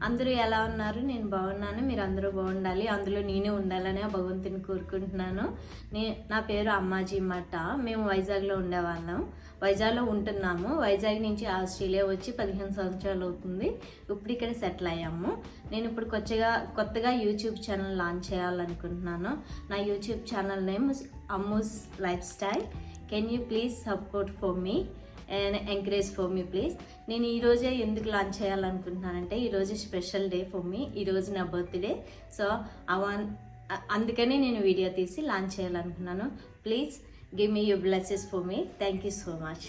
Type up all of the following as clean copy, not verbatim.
అందరూ ఎలా ఉన్నారు? నేను బాగున్నాను. మీరు అందరూ బాగుండాలి, అందులో నేనే ఉండాలని ఆ భగవంతుని కోరుకుంటున్నాను. నా పేరు అమ్మాజీ మట్ట. మేము వైజాగ్లో ఉండేవాళ్ళం, వైజాగ్లో ఉంటున్నాము. వైజాగ్ నుంచి ఆస్ట్రేలియా వచ్చి 15 సంవత్సరాలు అవుతుంది. ఇప్పుడు ఇక్కడ సెటిల్ అయ్యాము. నేను ఇప్పుడు కొత్తగా యూట్యూబ్ ఛానల్ లాంచ్ చేయాలనుకుంటున్నాను. నా YouTube channel name Ammu's life style. Can you please support for me and encourage for me please. నేను ఈరోజే ఎందుకు లాంచ్ చేయాలనుకుంటున్నానంటే ఈరోజు స్పెషల్ డే ఫర్ మీ. ఈరోజు నా బర్త్డే. సో అందుకని నేను వీడియో తీసి లాంచ్ చేయాలనుకున్నాను. Please give me your blesses for me. Thank you so much.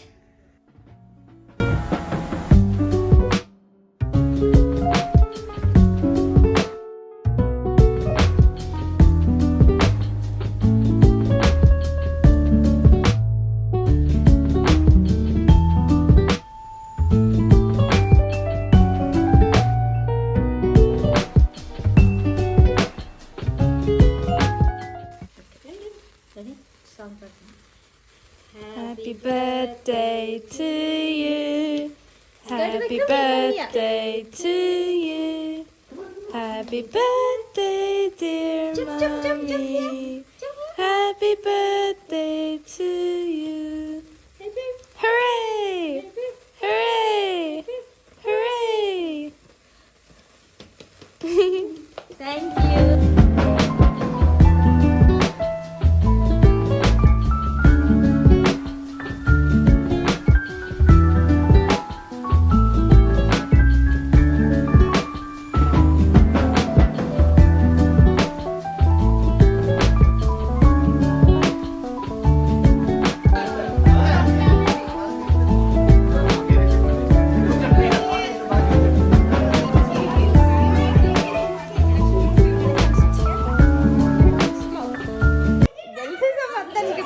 Happy birthday to you. Happy birthday to you. Happy birthday, dear mommy. Happy birthday to you. Hooray! Hooray! Hooray! Thank you.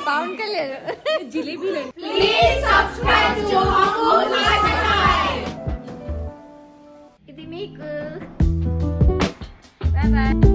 Pawan Kalyan జిలేబీలు. Please subscribe to Amul Lifestyle. ఇది మీకు. Bye bye.